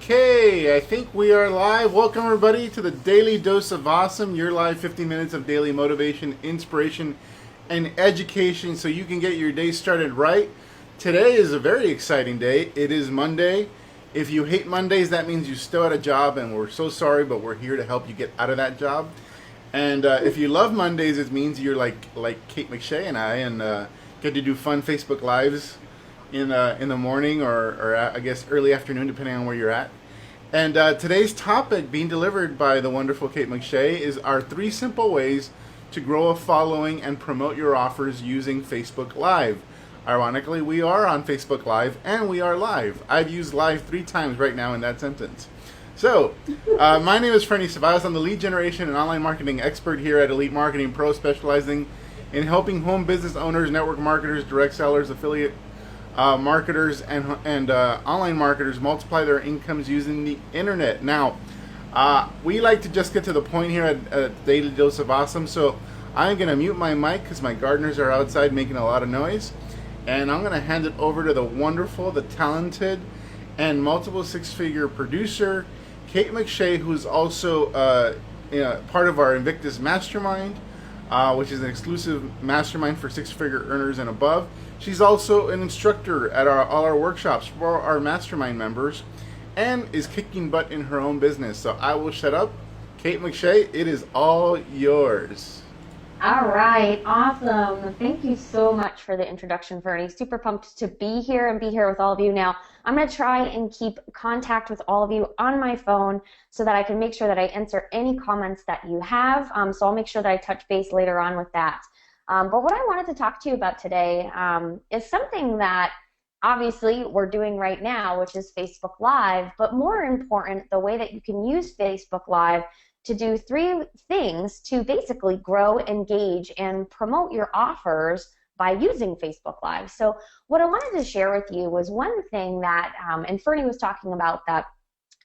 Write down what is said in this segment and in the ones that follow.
Okay, I think we are live. Welcome everybody to the Daily Dose of Awesome, your live 15 minutes of daily motivation, inspiration, and education so you can get your day started right. Today is a very exciting day. It is Monday. If you hate Mondays, that means you still at a job, and we're so sorry, but we're here to help you get out of that job. And if you love Mondays, it means you're like Kate McShea and I, and get to do fun Facebook Lives in the morning or I guess early afternoon, depending on where you're at. And today's topic, being delivered by the wonderful Kate McShea, is our 3 simple ways to grow a following and promote your offers using Facebook Live. Ironically, we are on Facebook Live and we are live. I've used live 3 times right now in that sentence. So, my name is Ferny Ceballos. I'm the lead generation and online marketing expert here at Elite Marketing Pro, specializing in helping home business owners, network marketers, direct sellers, affiliate marketers, and online marketers multiply their incomes using the internet. Now, we like to just get to the point here at Daily Dose of Awesome, so I'm going to mute my mic because my gardeners are outside making a lot of noise, and I'm going to hand it over to the wonderful, the talented, and multiple 6-figure producer, Kate McShea, who's also part of our Invictus Mastermind, which is an exclusive mastermind for 6-figure earners and above. She's also an instructor at all our workshops for our mastermind members and is kicking butt in her own business. So I will shut up. Kate McShea, it is all yours. All right, awesome. Thank you so much for the introduction, Ferny. Super pumped to be here and be here with all of you. Now, I'm going to try and keep contact with all of you on my phone so that I can make sure that I answer any comments that you have. So I'll make sure that I touch base later on with that. But what I wanted to talk to you about today is something that obviously we're doing right now, which is Facebook Live, but more important, the way that you can use Facebook Live to do 3 things to basically grow, engage, and promote your offers by using Facebook Live. So what I wanted to share with you was one thing that, and Ferny was talking about, that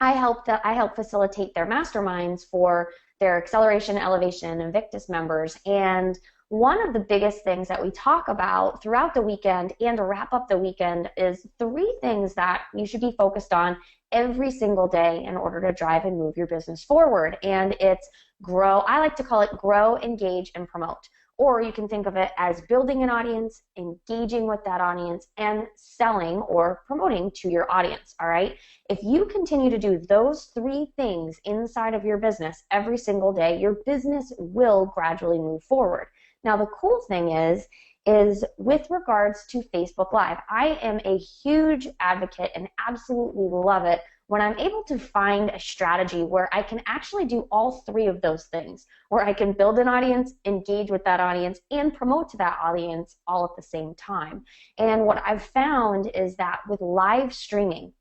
I help facilitate their masterminds for their Acceleration, Elevation, and Invictus members. And one of the biggest things that we talk about throughout the weekend and to wrap up the weekend is 3 things that you should be focused on every single day in order to drive and move your business forward. And it's grow, I like to call it grow, engage, and promote. Or you can think of it as building an audience, engaging with that audience, and selling or promoting to your audience, all right? If you continue to do those 3 things inside of your business every single day, your business will gradually move forward. Now, the cool thing is with regards to Facebook Live, I am a huge advocate and absolutely love it when I'm able to find a strategy where I can actually do all 3 of those things, where I can build an audience, engage with that audience, and promote to that audience all at the same time. And what I've found is that with live streaming,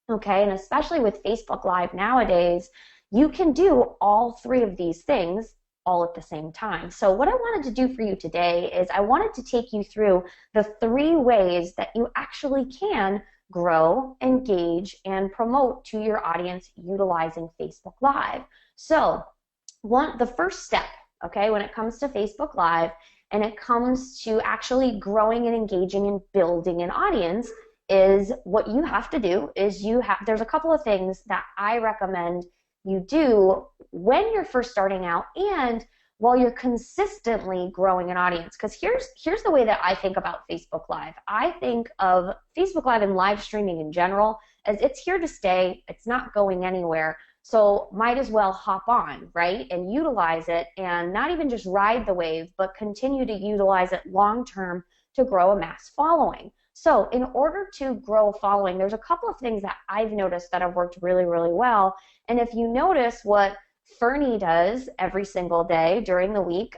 okay, and especially with Facebook Live nowadays, you can do all 3 of these things all at the same time. So what I wanted to do for you today is I wanted to take you through the 3 ways that you actually can grow, engage, and promote to your audience utilizing Facebook Live. So the first step, okay, when it comes to Facebook Live and it comes to actually growing and engaging and building an audience, is what you have to do is there's a couple of things that I recommend you do when you're first starting out and while you're consistently growing an audience. Because here's the way that I think about Facebook Live. I think of Facebook Live and live streaming in general as it's here to stay. It's not going anywhere. So might as well hop on, right, and utilize it, and not even just ride the wave, but continue to utilize it long term to grow a mass following. So in order to grow a following, there's a couple of things that I've noticed that have worked really, really well. And if you notice what Ferny does every single day during the week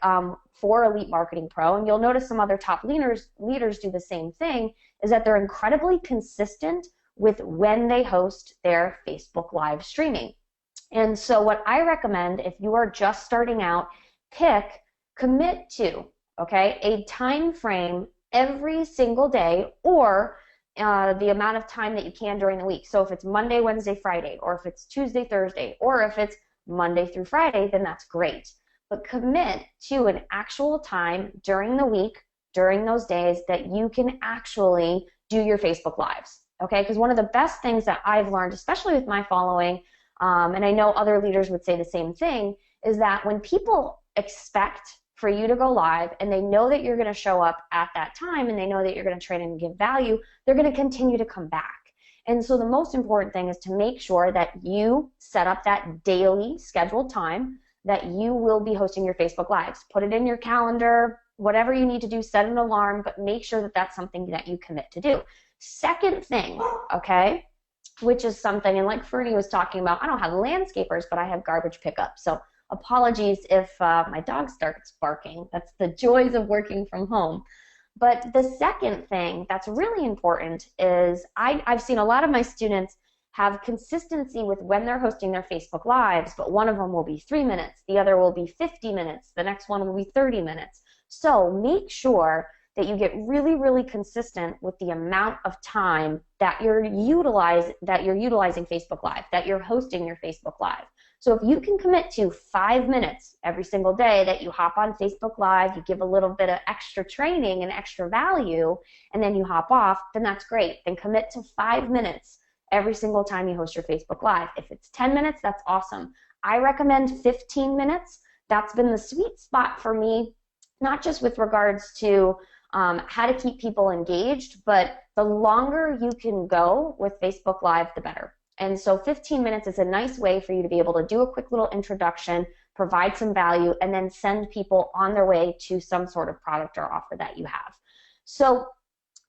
for Elite Marketing Pro, and you'll notice some other top leaders do the same thing, is that they're incredibly consistent with when they host their Facebook Live streaming. And so what I recommend, if you are just starting out, commit to, okay, a time frame every single day, or the amount of time that you can during the week. So if it's Monday, Wednesday, Friday, or if it's Tuesday, Thursday, or if it's Monday through Friday, then that's great. But commit to an actual time during the week, during those days, that you can actually do your Facebook Lives. okay? Because one of the best things that I've learned, especially with my following, and I know other leaders would say the same thing, is that when people expect for you to go live and they know that you're going to show up at that time and they know that you're going to train and give value, they're going to continue to come back. And so the most important thing is to make sure that you set up that daily scheduled time that you will be hosting your Facebook Lives. Put it in your calendar, whatever you need to do, set an alarm, but make sure that that's something that you commit to do. Second thing, okay, which is something, and like Ferny was talking about, I don't have landscapers, but I have garbage pickup. So apologies if my dog starts barking. That's the joys of working from home. But the second thing that's really important is I've seen a lot of my students have consistency with when they're hosting their Facebook Lives, but one of them will be 3 minutes, the other will be 50 minutes, the next one will be 30 minutes. So make sure that you get really, really consistent with the amount of time that you're utilizing Facebook Live, that you're hosting your Facebook Live. So if you can commit to 5 minutes every single day that you hop on Facebook Live, you give a little bit of extra training and extra value, and then you hop off, then that's great. Then commit to 5 minutes every single time you host your Facebook Live. If it's 10 minutes, that's awesome. I recommend 15 minutes. That's been the sweet spot for me, not just with regards to how to keep people engaged, but the longer you can go with Facebook Live, the better. And so 15 minutes is a nice way for you to be able to do a quick little introduction, provide some value, and then send people on their way to some sort of product or offer that you have. So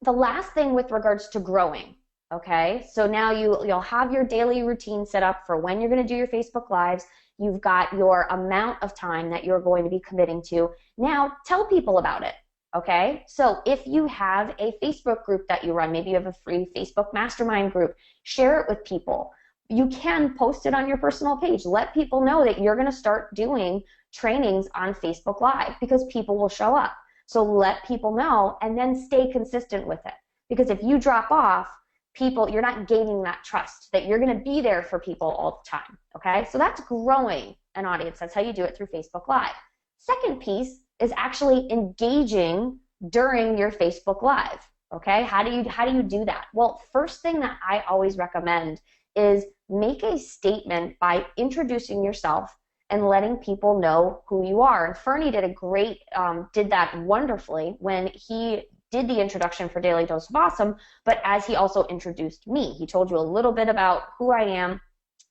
the last thing with regards to growing, okay, so now you'll have your daily routine set up for when you're going to do your Facebook Lives. You've got your amount of time that you're going to be committing to. Now tell people about it. Okay, so if you have a Facebook group that you run, maybe you have a free Facebook mastermind group, share it with people. You can post it on your personal page. Let people know that you're going to start doing trainings on Facebook Live because people will show up. So let people know and then stay consistent with it. Because if you drop off, you're not gaining that trust that you're going to be there for people all the time. Okay, so that's growing an audience. That's how you do it through Facebook Live. Second piece is actually engaging during your Facebook Live. Okay, how do you do that? Well, first thing that I always recommend is make a statement by introducing yourself and letting people know who you are. And Ferny did that wonderfully when he did the introduction for Daily Dose of Awesome, but as he also introduced me, he told you a little bit about who I am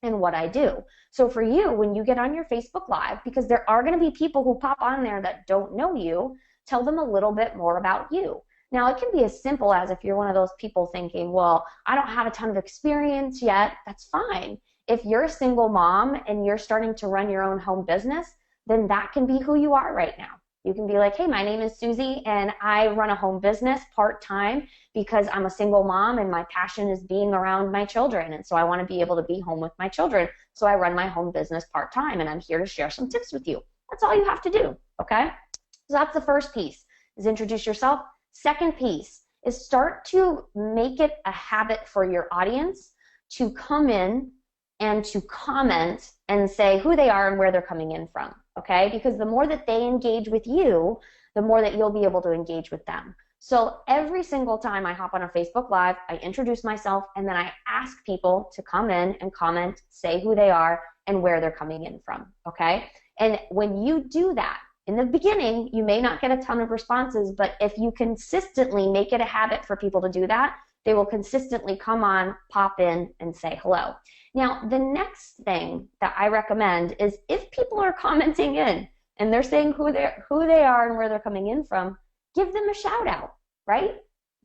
and what I do. So for you, when you get on your Facebook Live, because there are going to be people who pop on there that don't know you, tell them a little bit more about you. Now, it can be as simple as if you're one of those people thinking, well, I don't have a ton of experience yet, that's fine. If you're a single mom and you're starting to run your own home business, then that can be who you are right now. You can be like, hey, my name is Susie and I run a home business part-time because I'm a single mom and my passion is being around my children, and so I want to be able to be home with my children, so I run my home business part-time and I'm here to share some tips with you. That's all you have to do, okay? So that's the first piece, is introduce yourself. Second piece is start to make it a habit for your audience to come in and to comment and say who they are and where they're coming in from, okay? Because the more that they engage with you, the more that you'll be able to engage with them. So every single time I hop on a Facebook Live, I introduce myself and then I ask people to come in and comment, say who they are and where they're coming in from, okay? And when you do that, in the beginning, you may not get a ton of responses, but if you consistently make it a habit for people to do that, they will consistently come on, pop in, and say hello. Now, the next thing that I recommend is if people are commenting in and they're saying who they are and where they're coming in from, give them a shout out, right?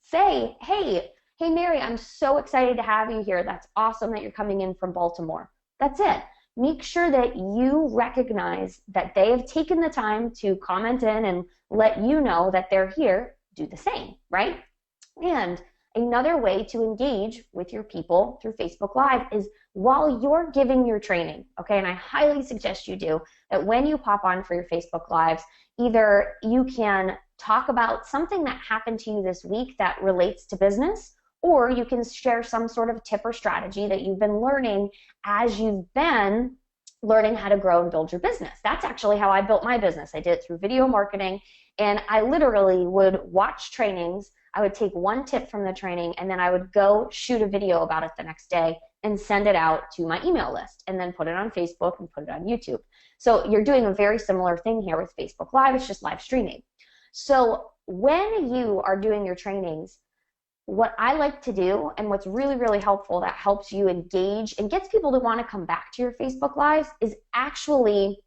Say, hey Mary, I'm so excited to have you here. That's awesome that you're coming in from Baltimore. That's it. Make sure that you recognize that they have taken the time to comment in and let you know that they're here. Do the same, right? And another way to engage with your people through Facebook Live is while you're giving your training, okay? And I highly suggest you do that when you pop on for your Facebook Lives, either you can talk about something that happened to you this week that relates to business, or you can share some sort of tip or strategy that you've been learning as you've been learning how to grow and build your business. That's actually how I built my business. I did it through video marketing, and I literally would watch trainings. I would take one tip from the training and then I would go shoot a video about it the next day and send it out to my email list and then put it on Facebook and put it on YouTube. So you're doing a very similar thing here with Facebook Live. It's just live streaming. So when you are doing your trainings, what I like to do, and what's really, really helpful that helps you engage and gets people to want to come back to your Facebook Lives, is actually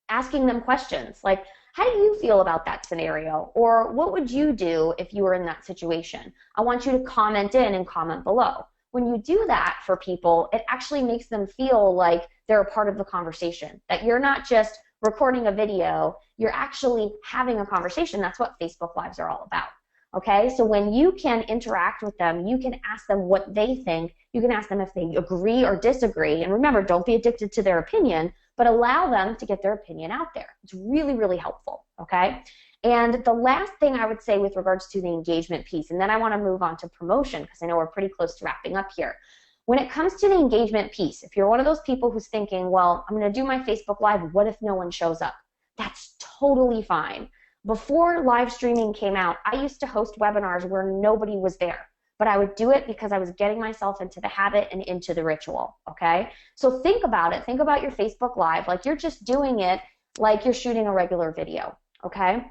asking them questions like, how do you feel about that scenario? Or what would you do if you were in that situation? I want you to comment in and comment below. When you do that for people, it actually makes them feel like they're a part of the conversation, that you're not just recording a video, you're actually having a conversation. That's what Facebook Lives are all about. Okay, so when you can interact with them, you can ask them what they think, you can ask them if they agree or disagree, and remember, don't be addicted to their opinion, but allow them to get their opinion out there. It's really, really helpful, okay? And the last thing I would say with regards to the engagement piece, and then I want to move on to promotion because I know we're pretty close to wrapping up here. When it comes to the engagement piece, if you're one of those people who's thinking, well, I'm going to do my Facebook Live, what if no one shows up? That's totally fine. Before live streaming came out, I used to host webinars where nobody was there, but I would do it because I was getting myself into the habit and into the ritual, okay? So think about it. Think about your Facebook Live like you're just doing it like you're shooting a regular video, okay?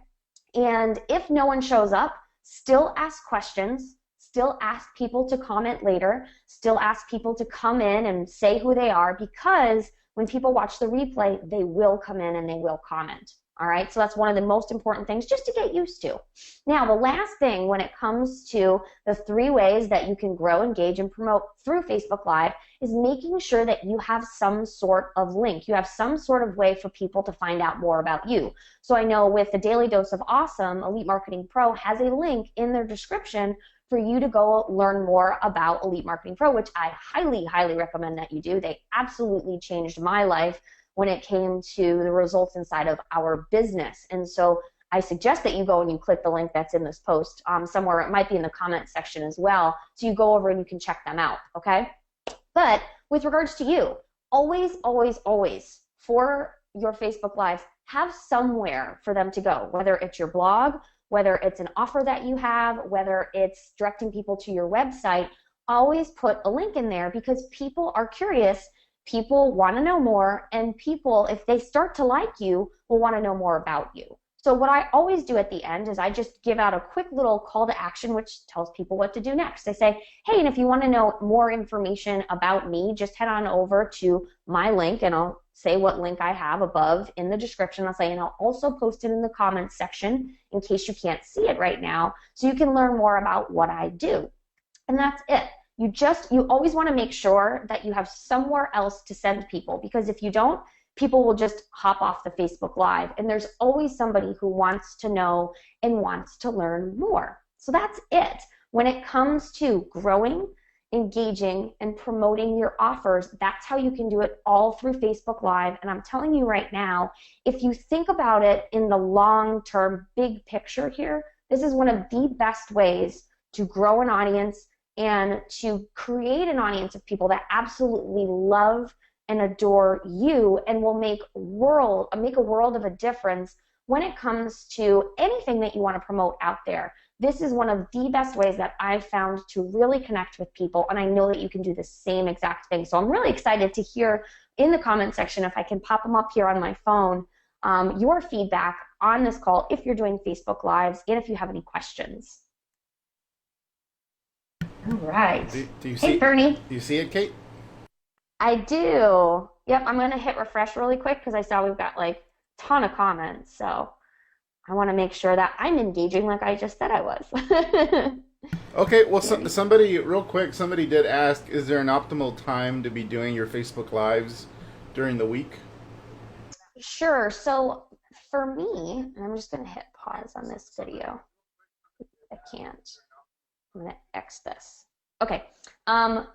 And if no one shows up, still ask questions, still ask people to comment later, still ask people to come in and say who they are, because when people watch the replay, they will come in and they will comment. All right, so that's one of the most important things just to get used to. Now, the last thing when it comes to the 3 ways that you can grow, engage, and promote through Facebook Live is making sure that you have some sort of link. You have some sort of way for people to find out more about you. So I know with the Daily Dose of Awesome, Elite Marketing Pro has a link in their description for you to go learn more about Elite Marketing Pro, which I highly, highly recommend that you do. They absolutely changed my life when it came to the results inside of our business. And so I suggest that you go and you click the link that's in this post somewhere. It might be in the comments section as well. So you go over and you can check them out, okay? But with regards to you, always, always, always, for your Facebook Lives, have somewhere for them to go, whether it's your blog, whether it's an offer that you have, whether it's directing people to your website. Always put a link in there because people are curious. People want to know more, and people, if they start to like you, will want to know more about you. So what I always do at the end is I just give out a quick little call to action which tells people what to do next. I say, hey, and if you want to know more information about me, just head on over to my link, and I'll say what link I have above in the description. I'll say, and I'll also post it in the comments section in case you can't see it right now, so you can learn more about what I do. And that's it. You always want to make sure that you have somewhere else to send people, because if you don't, people will just hop off the Facebook Live, and there's always somebody who wants to know and wants to learn more. So that's it. When it comes to growing, engaging, and promoting your offers, that's how you can do it all through Facebook Live. And I'm telling you right now, if you think about it in the long-term big picture here, this is one of the best ways to grow an audience and to create an audience of people that absolutely love and adore you and will make a world of a difference when it comes to anything that you want to promote out there. This is one of the best ways that I've found to really connect with people, and I know that you can do the same exact thing. So I'm really excited to hear in the comment section, if I can pop them up here on my phone, your feedback on this call if you're doing Facebook Lives and if you have any questions. All right. Do you hey, see, Ferny. Do you see it, Kate? I do. Yep, I'm going to hit refresh really quick because I saw we've got like a ton of comments. So I want to make sure that I'm engaging like I just said I was. Okay, well, somebody, real quick, somebody did ask, is there an optimal time to be doing your Facebook Lives during the week? Sure. So for me, and I'm just going to hit pause on this video. I can't. I'm going to X this. Okay.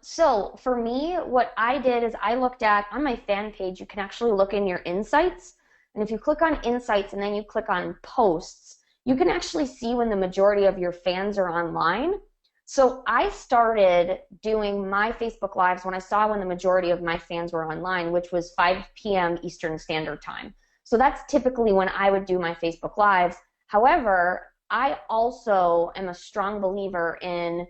So for me, what I did is I looked at, on my fan page, you can actually look in your insights. And if you click on insights and then you click on posts, you can actually see when the majority of your fans are online. So I started doing my Facebook Lives when I saw when the majority of my fans were online, which was 5 p.m. Eastern Standard Time. So that's typically when I would do my Facebook Lives. However, I also am a strong believer in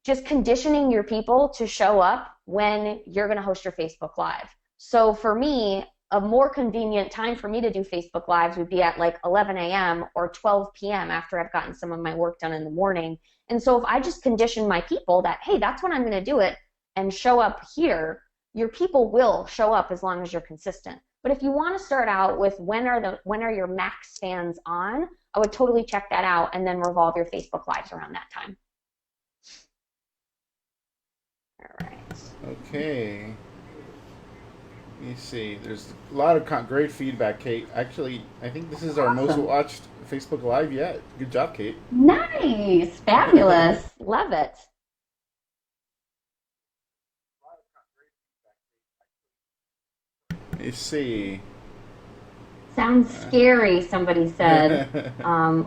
just conditioning your people to show up when you're going to host your Facebook Live. So for me, a more convenient time for me to do Facebook Lives would be at like 11 a.m. or 12 p.m. after I've gotten some of my work done in the morning. And so if I just condition my people that, hey, that's when I'm going to do it and show up here, your people will show up as long as you're consistent. But if you want to start out with when are your max fans on, I would totally check that out and then revolve your Facebook Lives around that time. All right. Okay. Let me see. There's a lot of great feedback, Kate. Actually, I think this is our most watched Facebook Live yet. Good job, Kate. Nice. Fabulous. Love it. Let me see. Sounds scary, somebody said.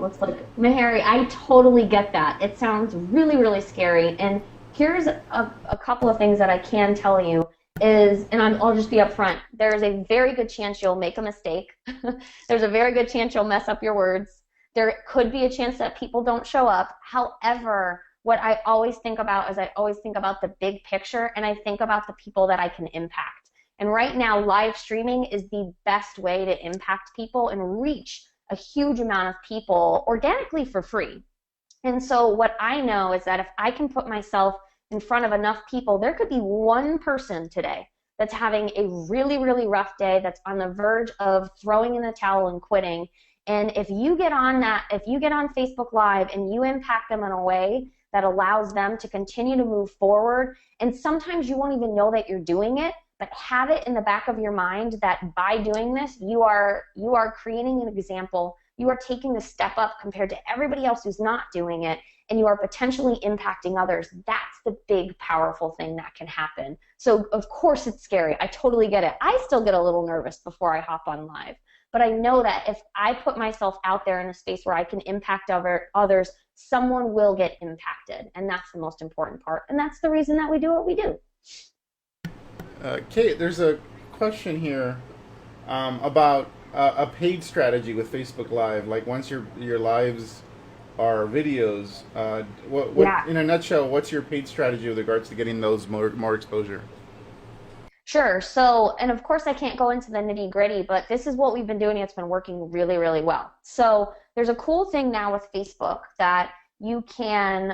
Looks like, Meharry, I totally get that. It sounds really, really scary. And here's a couple of things that I can tell you is, and I'll just be upfront, there's a very good chance you'll make a mistake. There's a very good chance you'll mess up your words. There could be a chance that people don't show up. However, what I always think about is I always think about the big picture, and I think about the people that I can impact. And right now, live streaming is the best way to impact people and reach a huge amount of people organically for free. And so what I know is that if I can put myself in front of enough people, there could be one person today that's having a really, really rough day, that's on the verge of throwing in the towel and quitting. And if you get on Facebook Live and you impact them in a way that allows them to continue to move forward, and sometimes you won't even know that you're doing it, but have it in the back of your mind that by doing this, you are creating an example. You are taking the step up compared to everybody else who's not doing it, and you are potentially impacting others. That's the big, powerful thing that can happen. So, of course, it's scary. I totally get it. I still get a little nervous before I hop on live. But I know that if I put myself out there in a space where I can impact others, someone will get impacted. And that's the most important part. And that's the reason that we do what we do. Kate, there's a question here about a paid strategy with Facebook Live. Like once your lives are videos, what in a nutshell, what's your paid strategy with regards to getting those more exposure? Sure. So, and of course I can't go into the nitty gritty, but this is what we've been doing. It's been working really, really well. So there's a cool thing now with Facebook that you can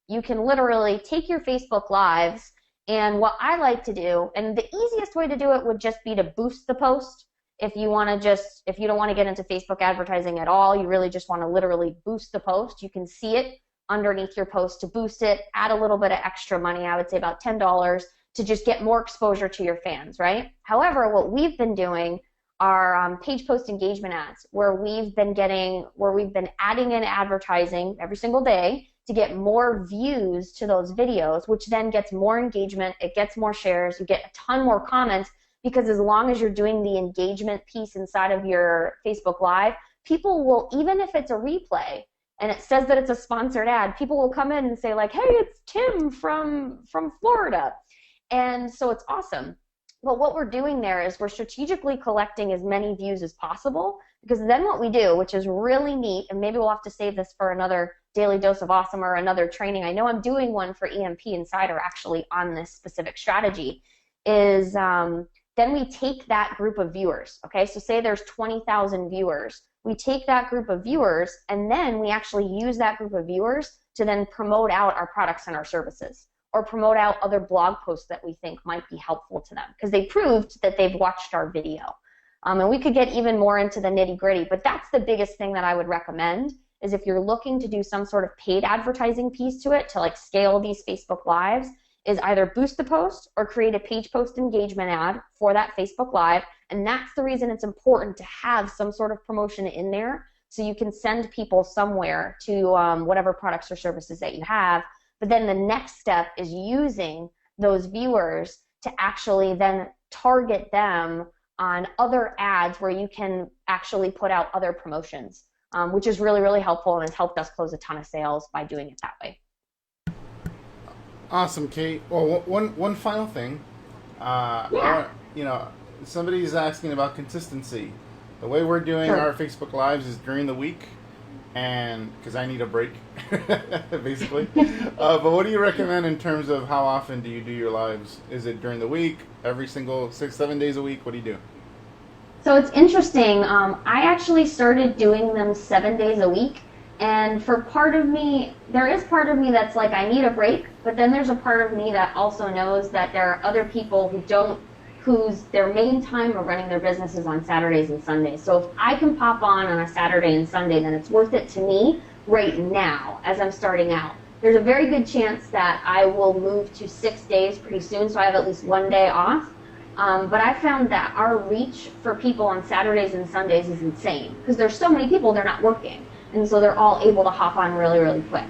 literally take your Facebook Lives, and what I like to do, and the easiest way to do it would just be to boost the post. If you don't want to get into Facebook advertising at all, you really just want to literally boost the post. You can see it underneath your post to boost it, add a little bit of extra money, I would say about $10 to just get more exposure to your fans, right? However, what we've been doing are page post engagement ads, where we've been adding in advertising every single day to get more views to those videos, which then gets more engagement, it gets more shares, you get a ton more comments, because as long as you're doing the engagement piece inside of your Facebook Live, people will, even if it's a replay and it says that it's a sponsored ad, people will come in and say like, hey, it's Tim from Florida. And so it's awesome. But what we're doing there is we're strategically collecting as many views as possible, because then what we do, which is really neat, and maybe we'll have to save this for another Daily Dose of Awesome or another training. I know I'm doing one for EMP Insider actually on this specific strategy, is then we take that group of viewers, okay? So say there's 20,000 viewers. We take that group of viewers, and then we actually use that group of viewers to then promote out our products and our services, or promote out other blog posts that we think might be helpful to them, because they proved that they've watched our video. And we could get even more into the nitty-gritty, but that's the biggest thing that I would recommend, is if you're looking to do some sort of paid advertising piece to it to like scale these Facebook Lives, is either boost the post or create a page post engagement ad for that Facebook Live. And that's the reason it's important to have some sort of promotion in there, so you can send people somewhere to whatever products or services that you have. But then the next step is using those viewers to actually then target them on other ads where you can actually put out other promotions, which is really, really helpful, and has helped us close a ton of sales by doing it that way. Awesome, Kate. Well, one final thing. Somebody's asking about consistency. The way we're doing our Facebook Lives is during the week. and because I need a break, basically. But what do you recommend in terms of how often do you do your lives? Is it during the week, every single 6, 7 days a week? What do you do? So it's interesting. I actually started doing them 7 days a week. And for part of me, there is part of me that's like, I need a break. But then there's a part of me that also knows that there are other people who don't, whose their main time of running their business is on Saturdays and Sundays. So if I can pop on a Saturday and Sunday, then it's worth it to me right now as I'm starting out. There's a very good chance that I will move to 6 days pretty soon, so I have at least one day off. But I found that our reach for people on Saturdays and Sundays is insane because there's so many people, they're not working. And so they're all able to hop on really, really quick.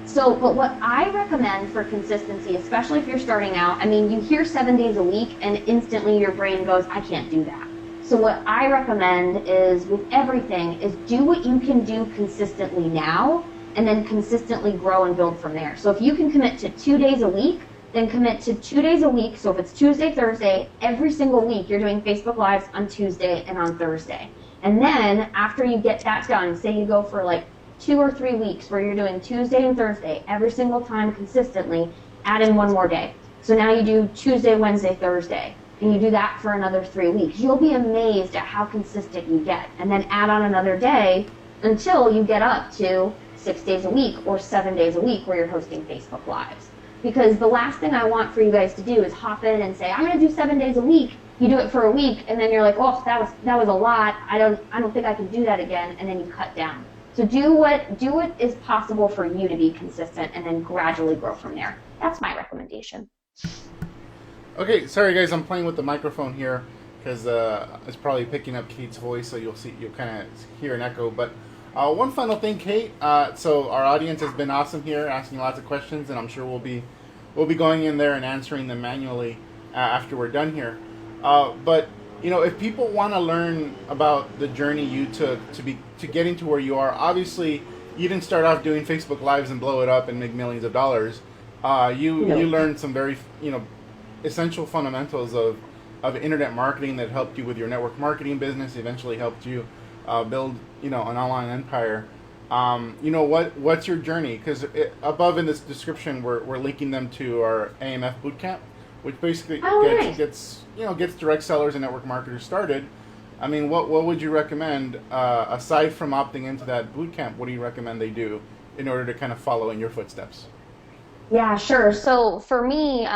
So, but what I recommend for consistency, especially if you're starting out, I mean, you hear 7 days a week and instantly your brain goes, I can't do that. So what I recommend is with everything is do what you can do consistently now and then consistently grow and build from there. So if you can commit to 2 days a week, then commit to 2 days a week. So if it's Tuesday, Thursday, every single week you're doing Facebook Lives on Tuesday and on Thursday. And then after you get that done, say you go for like 2 or 3 weeks where you're doing Tuesday and Thursday every single time consistently, add in one more day. So now you do Tuesday, Wednesday, Thursday, and you do that for another 3 weeks. You'll be amazed at how consistent you get. And then add on another day until you get up to 6 days a week or 7 days a week where you're hosting Facebook Lives. Because the last thing I want for you guys to do is hop in and say, I'm going to do 7 days a week. You do it for a week, and then you're like, oh, that was a lot. I don't think I can do that again, and then you cut down. So do what is possible for you to be consistent, and then gradually grow from there. That's my recommendation. Okay, sorry guys, I'm playing with the microphone here because it's probably picking up Kate's voice, so you'll kind of hear an echo. But one final thing, Kate. So our audience has been awesome here, asking lots of questions, and I'm sure we'll be going in there and answering them manually after we're done here. But if people want to learn about the journey you took to getting to where you are, obviously you didn't start off doing Facebook Lives and blow it up and make millions of dollars. You learned some very essential fundamentals of internet marketing that helped you with your network marketing business. Eventually helped you build an online empire. What's your journey? Because above in this description we're linking them to our AMF bootcamp, which basically gets direct sellers and network marketers started. I mean, what would you recommend aside from opting into that bootcamp? What do you recommend they do in order to kind of follow in your footsteps? Yeah, sure. So for me,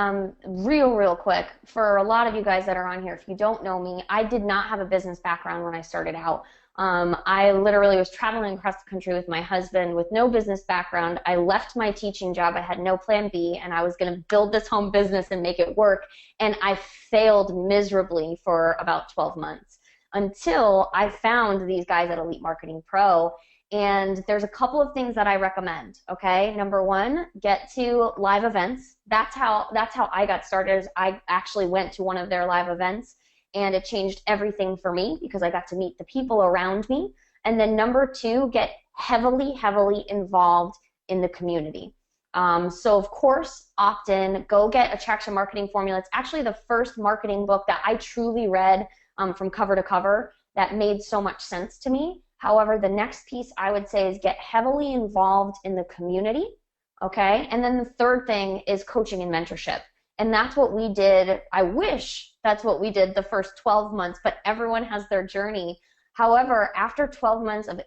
real quick, for a lot of you guys that are on here, if you don't know me, I did not have a business background when I started out. I literally was traveling across the country with my husband with no business background. I left my teaching job. I had no plan B, and I was going to build this home business and make it work. And I failed miserably for about 12 months until I found these guys at Elite Marketing Pro. And there's a couple of things that I recommend, okay? Number one, get to live events. That's how I got started. I actually went to one of their live events, and it changed everything for me because I got to meet the people around me. And then number two, get heavily involved in the community. So of course, opt in, go get Attraction Marketing Formula. It's actually the first marketing book that I truly read from cover to cover that made so much sense to me. However, the next piece I would say is get heavily involved in the community, okay? And then the third thing is coaching and mentorship. And that's what we did. I wish that's what we did the first 12 months, but everyone has their journey. However, after 12 months of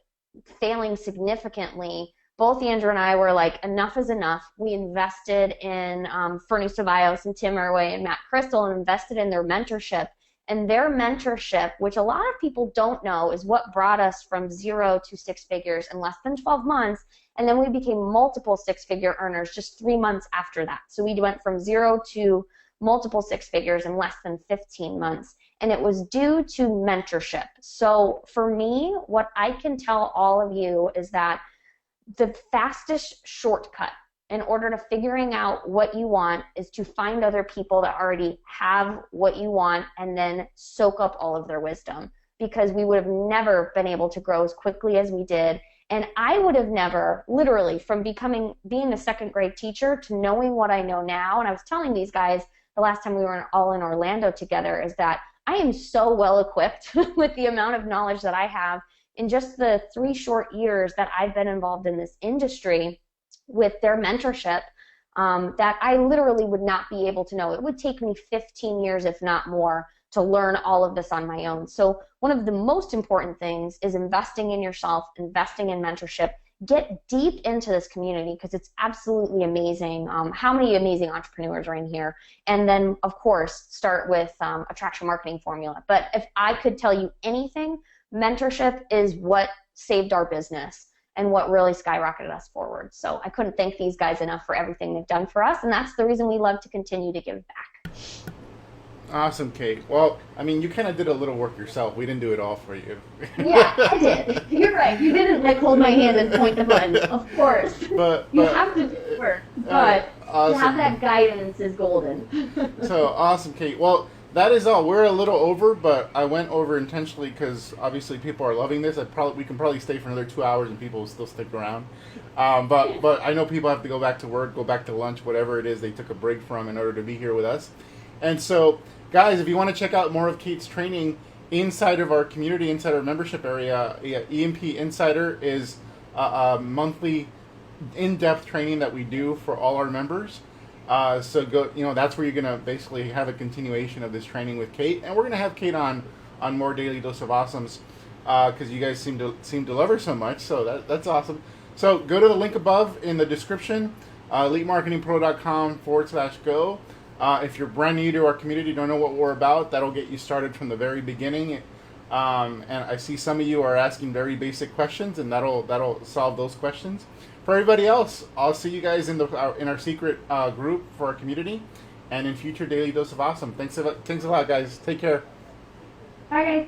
failing significantly, both Andrew and I were like, enough is enough. We invested in Ferny, Ceballos, and Tim Irway and Matt Crystal and invested in their mentorship. And their mentorship, which a lot of people don't know, is what brought us from 0 to 6 figures in less than 12 months. And then we became multiple 6-figure earners just 3 months after that. So we went from 0 to multiple 6 figures in less than 15 months. And it was due to mentorship. So for me, what I can tell all of you is that the fastest shortcut in order to figuring out what you want is to find other people that already have what you want and then soak up all of their wisdom, because we would have never been able to grow as quickly as we did. And I would have never, literally, from being a second grade teacher to knowing what I know now, and I was telling these guys the last time we were all in Orlando together, is that I am so well equipped with the amount of knowledge that I have in just the 3 short years that I've been involved in this industry with their mentorship, that I literally would not be able to know. It would take me 15 years, if not more, to learn all of this on my own. So one of the most important things is investing in yourself, investing in mentorship. Get deep into this community because it's absolutely amazing. How many amazing entrepreneurs are in here? And then, of course, start with Attraction Marketing Formula. But if I could tell you anything, mentorship is what saved our business and what really skyrocketed us forward. So I couldn't thank these guys enough for everything they've done for us, and that's the reason we love to continue to give back. Awesome, Kate. Well, I mean, you kind of did a little work yourself. We didn't do it all for you. Yeah, I did. You're right. You didn't hold my hand and point the button, of course. But you have to do the work, but awesome. To have that guidance is golden. So awesome, Kate. Well, that is all. We're a little over, but I went over intentionally because obviously people are loving this. We can probably stay for another 2 hours and people will still stick around. But I know people have to go back to work, go back to lunch, whatever it is they took a break from in order to be here with us. And so, guys, if you want to check out more of Kate's training inside of our community, inside our membership area, EMP Insider is a monthly in-depth training that we do for all our members. So go, that's where you're gonna basically have a continuation of this training with Kate, and we're gonna have Kate on more Daily Dose of Awesomes because you guys seem to love her so much. So that's awesome. So go to the link above in the description, elitemarketingpro.com/go. If you're brand new to our community, don't know what we're about, that'll get you started from the very beginning. And I see some of you are asking very basic questions, and that'll solve those questions. For everybody else, I'll see you guys in our secret group for our community, and in future Daily Dose of Awesome. Thanks a lot, guys. Take care. Bye, guys.